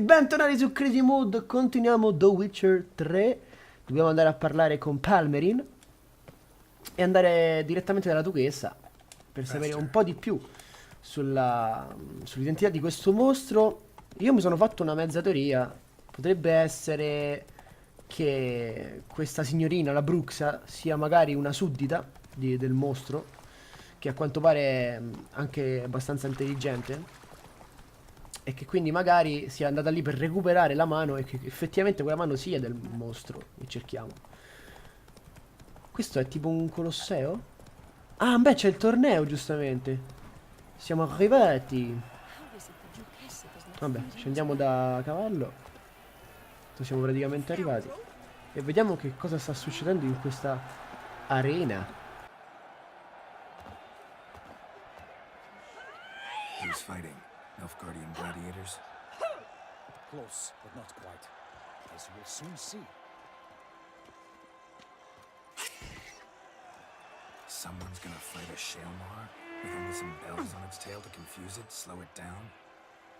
bentornati su Crazy Mood. Continuiamo The Witcher 3. Dobbiamo andare a parlare con Palmerin e andare direttamente dalla duchessa per sapere un po' di più sull'identità di questo mostro. Io mi sono fatto una mezza teoria. Potrebbe essere che questa signorina, la Bruxa, sia magari una suddita del mostro, che a quanto pare è anche abbastanza intelligente, e che quindi magari sia andata lì per recuperare la mano e che effettivamente quella mano sia del mostro che cerchiamo. Questo è tipo un colosseo? Ah, beh, c'è il torneo, giustamente. Siamo arrivati. Vabbè, scendiamo da cavallo. Siamo praticamente arrivati. E vediamo che cosa sta succedendo in questa arena. Who's fighting? Nilfgaardian gladiators? Close, but not quite. As you will soon see. Someone's gonna fight a Shalmar with only some bells on its tail to confuse it, slow it down?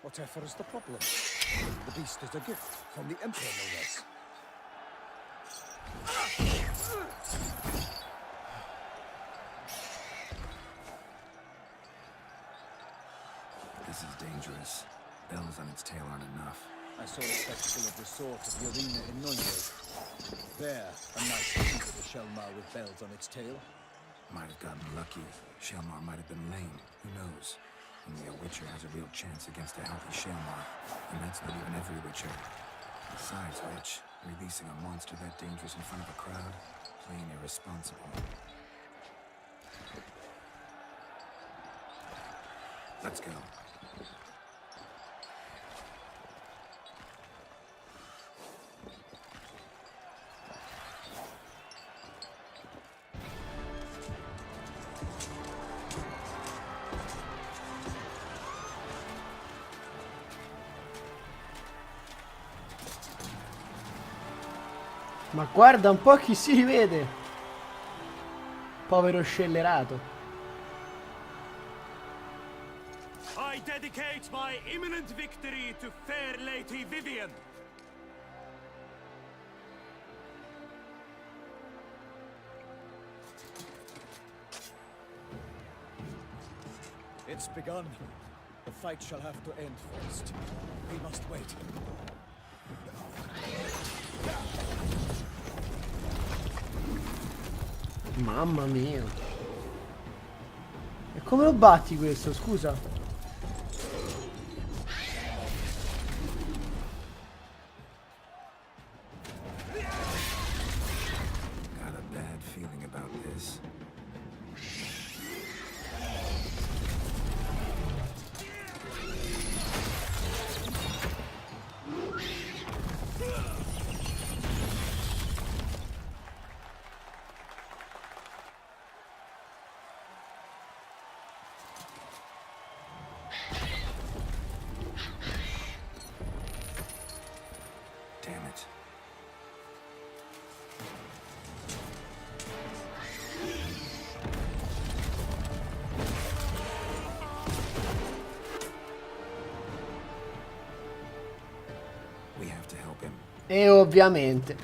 Whatever is the problem? The beast is a gift from the Emperor, no less. This is dangerous. Bells on its tail aren't enough. I saw a spectacle of the sort at the arena in Nuremberg. There, a knight defeated a Shalmar with bells on its tail. Might have gotten lucky. Shalmar might have been lame. Who knows? Only a Witcher has a real chance against a healthy Shalmar. And that's not even every Witcher. Besides which, releasing a monster that dangerous in front of a crowd, plain irresponsible. Let's go. Ma guarda un po' chi si rivede. Povero scellerato. I dedicate my imminent victory to fair Lady Vivian. It's begun. The fight shall have to end first. We must wait. Mamma mia. E come lo batti questo, scusa? Got a bad feeling about this. Damn it. We have to help him. E ovviamente.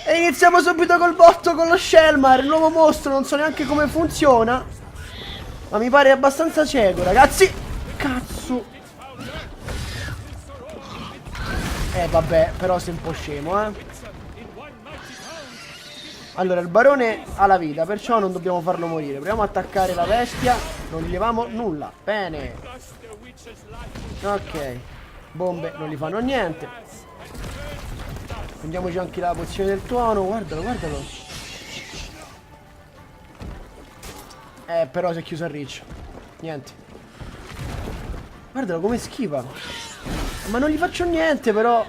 E iniziamo subito col botto con lo Shalmar, il nuovo mostro. Non so neanche come funziona, ma mi pare abbastanza cieco, ragazzi. Cazzo. Vabbè, però sei un po' scemo, eh. Allora, il barone ha la vita, perciò non dobbiamo farlo morire. Proviamo a attaccare la bestia. Non gli leviamo nulla. Bene. Ok. Bombe non gli fanno niente. Prendiamoci anche la pozione del tuono. Guardalo, guardalo. Però si è chiuso a reach. Niente. Guardalo come schiva. Ma non gli faccio niente, però.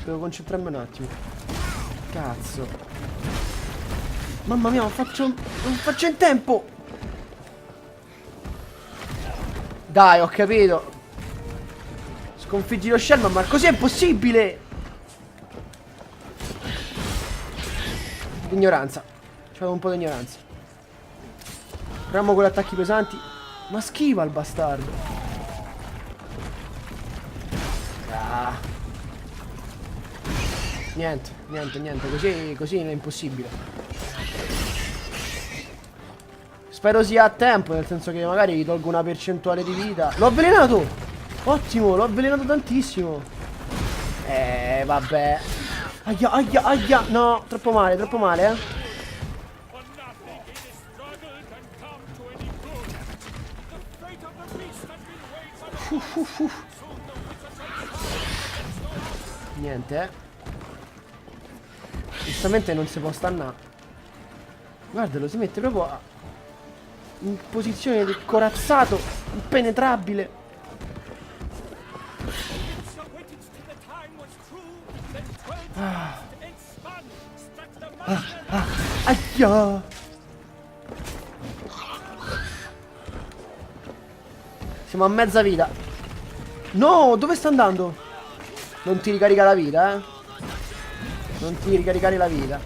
Devo concentrarmi un attimo. Cazzo. Mamma mia, non faccio in tempo. Dai, ho capito. Sconfiggi lo Sherman, ma così è impossibile! Ignoranza. C'è un po' di ignoranza. Proviamo con gli attacchi pesanti. Ma schiva il bastardo. Ah. Niente. Così è impossibile. Spero sia a tempo, nel senso che magari gli tolgo una percentuale di vita. L'ho avvelenato! Ottimo, l'ho avvelenato tantissimo. Vabbè. Aia. No, troppo male, eh. For nothing in this struggle can come to any good. The fate of the beast has been weighed by the gods. Soon the wizards shall Niente, Giustamente non si può stannare. Guardalo, si mette proprio in posizione di corazzato, impenetrabile. So waited till the time was true, then 12 and spun, struck the master. Aia! Siamo a mezza vita. No, dove sta andando? Non ti ricarica la vita, Non ti ricaricare la vita.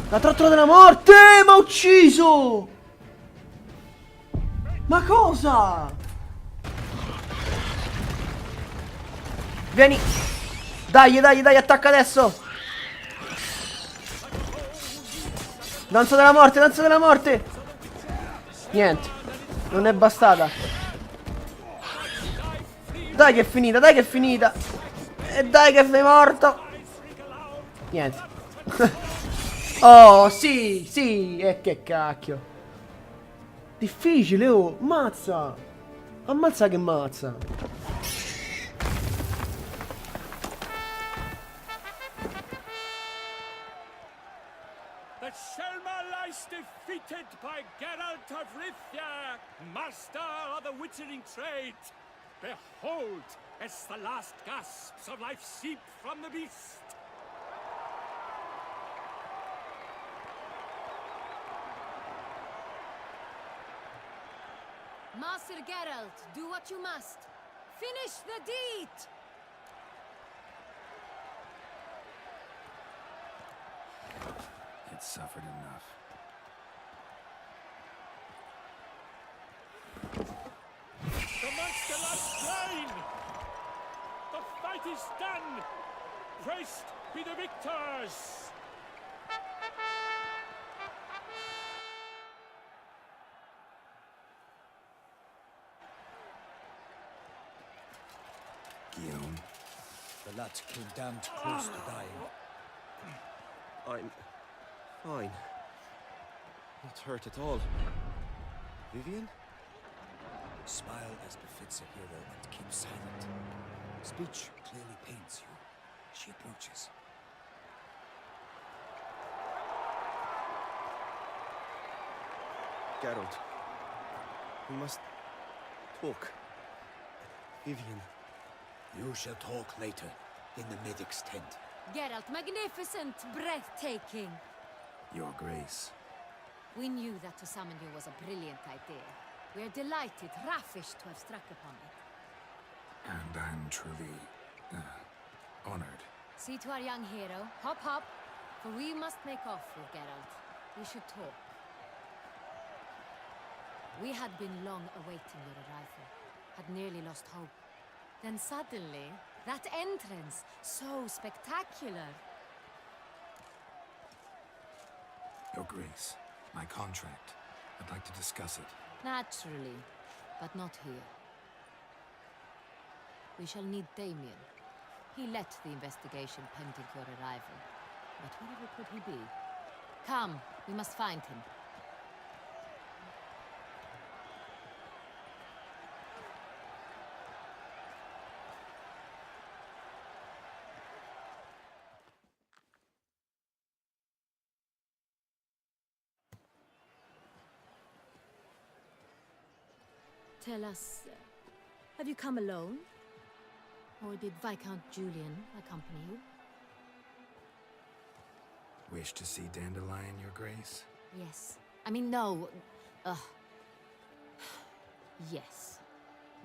La trottola della morte! Mi ha ucciso! Ma cosa? Vieni! Dai, attacca adesso! Danza della morte! Niente, non è bastata. Dai che è finita! E dai che sei morto! Niente. Oh, sì, e che cacchio. Difficile, oh, mazza. Ammazza che mazza. The Shelma lies defeated by Geralt of Rithia, master of the witchering trade. Behold, as the last gasps of life seep from the beast. Master Geralt, do what you must. Finish the deed! It suffered enough. The monster lies slain! The fight is done! Praised be the victors! Guillaume, The lad came damned close to dying. I'm fine. Not hurt at all. Vivian? Smile as befits a hero and keep silent. Speech clearly pains you. She approaches. Geralt. We must talk. Vivian. You shall talk later, in the medic's tent. Geralt, magnificent, breathtaking. Your Grace. We knew that to summon you was a brilliant idea. We are delighted, ravished to have struck upon it. And I'm truly honored. See to our young hero. Hop, hop. For we must make off with Geralt. We should talk. We had been long awaiting your arrival. Had nearly lost hope. Then suddenly, that entrance, so spectacular. Your Grace, my contract. I'd like to discuss it. Naturally, but not here. We shall need Damien. He led the investigation pending your arrival. But wherever could he be? Come, we must find him. Tell us, have you come alone? Or did Viscount Julian accompany you? Wish to see Dandelion, Your Grace? Yes. I mean, no. Yes.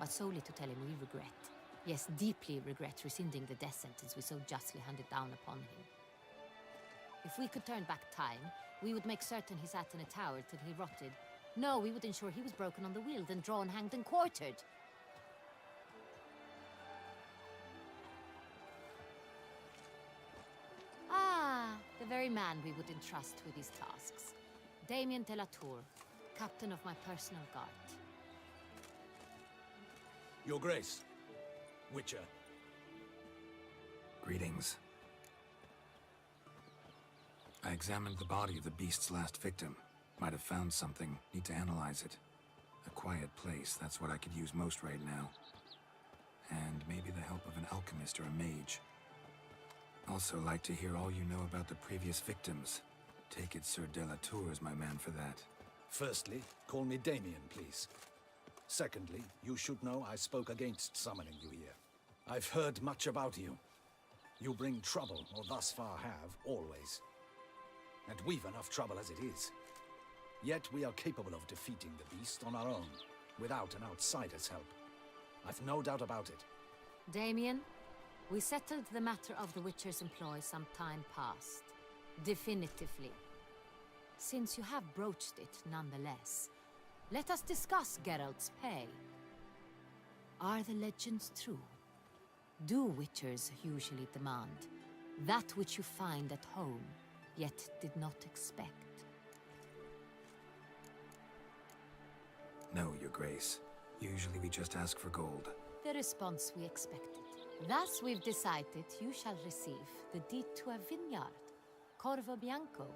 But solely to tell him we regret. Yes, deeply regret rescinding the death sentence we so justly handed down upon him. If we could turn back time, we would make certain he sat in a tower till he rotted. No, we would ensure he was broken on the wheel, then drawn, hanged, and quartered. Ah, the very man we would entrust with these tasks. Damien de la Tour, captain of my personal guard. Your Grace. Witcher. Greetings. I examined the body of the beast's last victim. Might have found something. Need to analyze it. A quiet place, that's what I could use most right now. And maybe the help of an alchemist or a mage. Also like to hear all you know about the previous victims. Take it Sir de la Tour is my man for that. Firstly, call me Damien, please. Secondly, you should know I spoke against summoning you here. I've heard much about you. You bring trouble, or thus far have, always. And we've enough trouble as it is. Yet we are capable of defeating the beast on our own, without an outsider's help. I've no doubt about it. Damien, we settled the matter of the Witcher's employ some time past. Definitively. Since you have broached it nonetheless, let us discuss Geralt's pay. Are the legends true? Do Witchers usually demand that which you find at home, yet did not expect? No, Your Grace. Usually we just ask for gold. The response we expected. Thus we've decided you shall receive the deed to a vineyard, Corvo Bianco,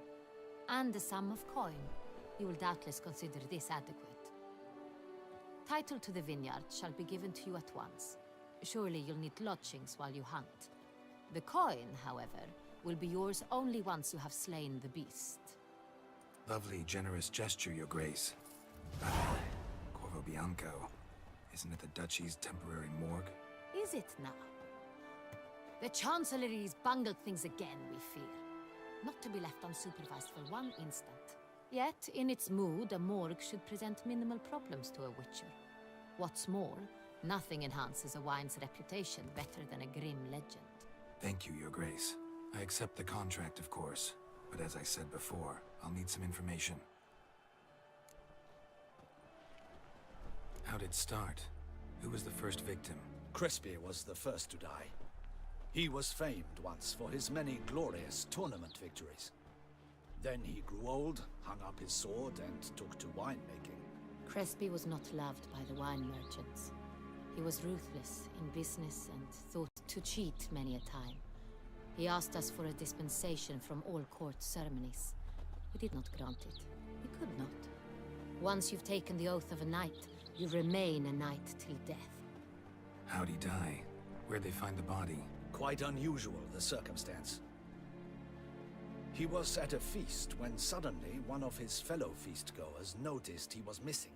and a sum of coin. You will doubtless consider this adequate. Title to the vineyard shall be given to you at once. Surely you'll need lodgings while you hunt. The coin, however, will be yours only once you have slain the beast. Lovely, generous gesture, Your Grace. Corvo Bianco. Isn't it the Duchy's temporary morgue? Is it now? The Chancellery's bungled things again, we fear. Not to be left unsupervised for one instant. Yet, in its mood, a morgue should present minimal problems to a Witcher. What's more, nothing enhances a wine's reputation better than a grim legend. Thank you, Your Grace. I accept the contract, of course. But as I said before, I'll need some information. How'd it start? Who was the first victim? Crespi was the first to die. He was famed once for his many glorious tournament victories. Then he grew old, hung up his sword, and took to winemaking. Crespi was not loved by the wine merchants. He was ruthless in business and thought to cheat many a time. He asked us for a dispensation from all court ceremonies. We did not grant it. We could not. Once you've taken the oath of a knight, you remain a knight till death. How'd he die? Where'd they find the body? Quite unusual, the circumstance. He was at a feast when suddenly one of his fellow feastgoers noticed he was missing.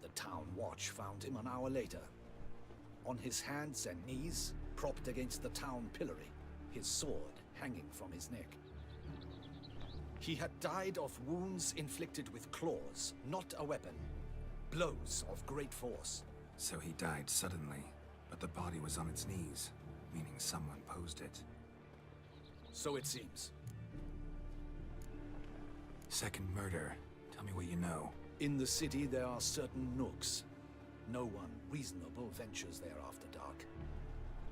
The town watch found him an hour later. On his hands and knees, propped against the town pillory, his sword hanging from his neck. He had died of wounds inflicted with claws, not a weapon. Blows of great force. So he died suddenly, but the body was on its knees, meaning someone posed it. So it seems. Second murder. Tell me what you know. In the city there are certain nooks. No one reasonable ventures there after dark.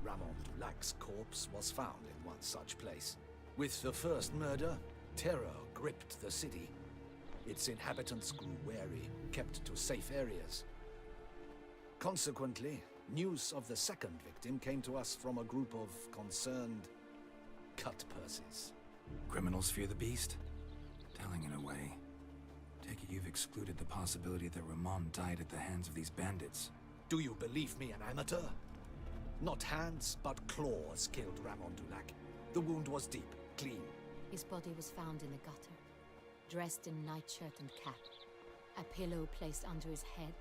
Ramon Dulac's corpse was found in one such place. With the first murder, terror gripped the city. Its inhabitants grew wary, kept to safe areas. Consequently, news of the second victim came to us from a group of concerned cut-purses. Criminals fear the beast? Telling in a way. Take it you've excluded the possibility that Ramon died at the hands of these bandits. Do you believe me an amateur? Not hands, but claws killed Ramon Dulac. The wound was deep, clean. His body was found in the gutter, dressed in nightshirt and cap, a pillow placed under his head,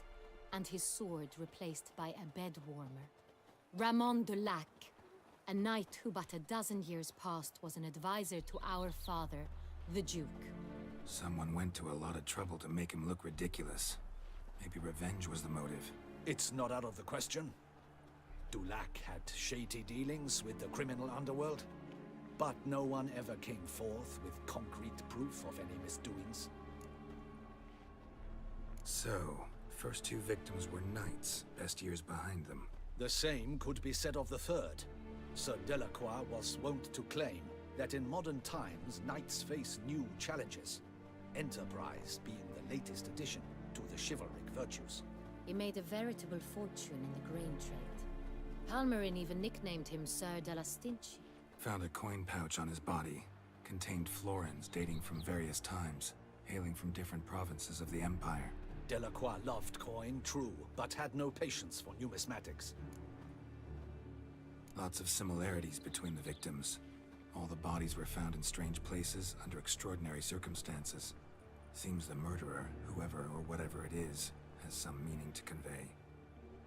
and his sword replaced by a bed warmer. Ramon Dulac, a knight who but a dozen years past was an advisor to our father, the Duke. Someone went to a lot of trouble to make him look ridiculous. Maybe revenge was the motive. It's not out of the question. Dulac had shady dealings with the criminal underworld, but no one ever came forth with concrete proof of any misdoings. So, first two victims were knights, best years behind them. The same could be said of the third. Sir Delacroix was wont to claim that in modern times, knights face new challenges, enterprise being the latest addition to the chivalric virtues. He made a veritable fortune in the grain trade. Palmerin even nicknamed him Sir della Stinci. Found a coin pouch on his body. Contained florins dating from various times, hailing from different provinces of the Empire. Delacroix loved coin, true, but had no patience for numismatics. Lots of similarities between the victims. All the bodies were found in strange places under extraordinary circumstances. Seems the murderer, whoever or whatever it is, has some meaning to convey.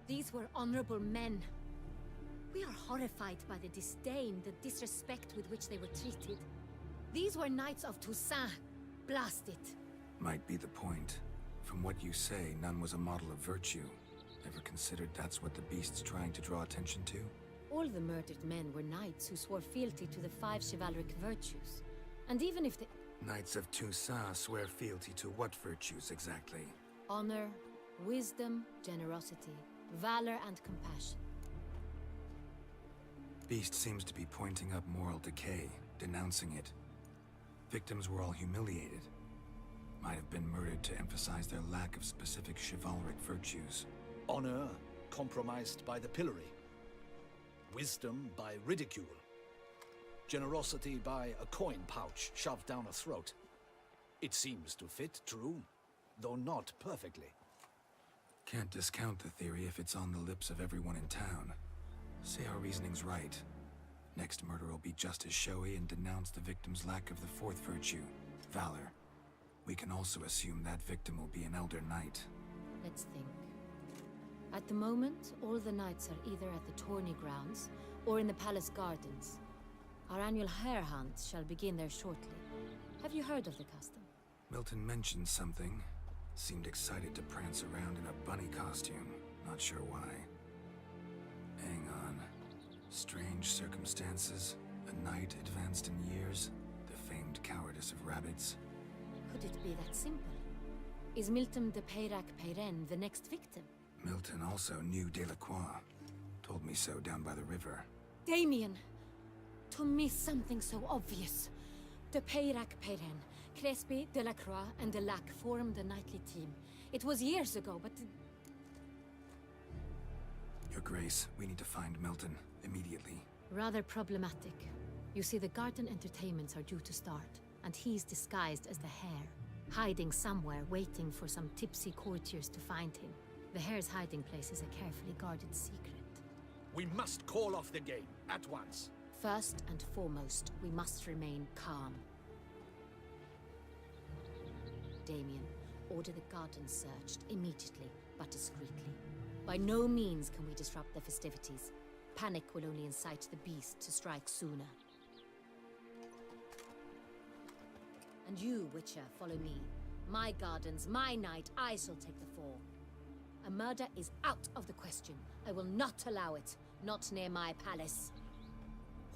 These were honorable men. We are horrified by the disdain, the disrespect with which they were treated. These were knights of Toussaint. Blast it. Might be the point. From what you say, none was a model of virtue. Ever considered that's what the beast's trying to draw attention to? All the murdered men were knights who swore fealty to the 5 chivalric virtues. And even if the Knights of Toussaint swear fealty to what virtues exactly? honor, wisdom, generosity, valor, and compassion. Beast seems to be pointing up moral decay, denouncing it. Victims were all humiliated. Might have been murdered to emphasize their lack of specific chivalric virtues. Honor compromised by the pillory. Wisdom by ridicule. Generosity by a coin pouch shoved down a throat. It seems to fit, true, though not perfectly. Can't discount the theory if it's on the lips of everyone in town. Say our reasoning's right. Next murder will be just as showy and denounce the victim's lack of the fourth virtue, valor. We can also assume that victim will be an elder knight. Let's think. At the moment, all the knights are either at the tourney grounds or in the palace gardens. Our annual hare hunt shall begin there shortly. Have you heard of the custom? Milton mentioned something. Seemed excited to prance around in a bunny costume. Not sure why. Hang on. Strange circumstances. A knight advanced in years. The famed cowardice of rabbits. Could it be that simple? Is Milton de Peyrac-Peyren the next victim? Milton also knew Delacroix. Told me so down by the river. Damien! To miss something so obvious. De Peyrac-Peyren, Crespi, Delacroix, and Delac formed a knightly team. It was years ago, but... Your Grace, we need to find Milton. Immediately. rather problematic. You see, the garden entertainments are due to start, and he's disguised as the hare, hiding somewhere, waiting for some tipsy courtiers to find him. The hare's hiding place is a carefully guarded secret. We must call off the game, at once. First and foremost, we must remain calm. Damien, order the garden searched immediately, but discreetly. By no means can we disrupt the festivities. Panic will only incite the beast to strike sooner. And you, Witcher, follow me. My gardens, my night, I shall take the fall. A murder is out of the question. I will not allow it. Not near my palace.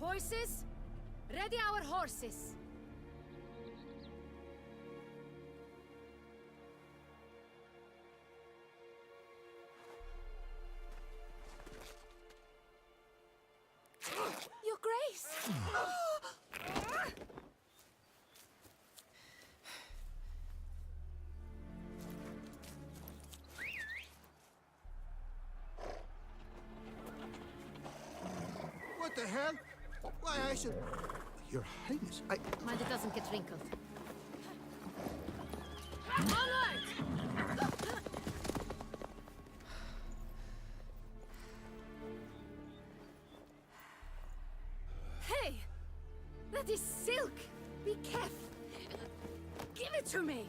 Horses? Ready our horses! Your Grace! What the hell? Why, I should... Your Highness, Mind it doesn't get wrinkled. Onward! Hey! That is silk! Be careful! Give it to me!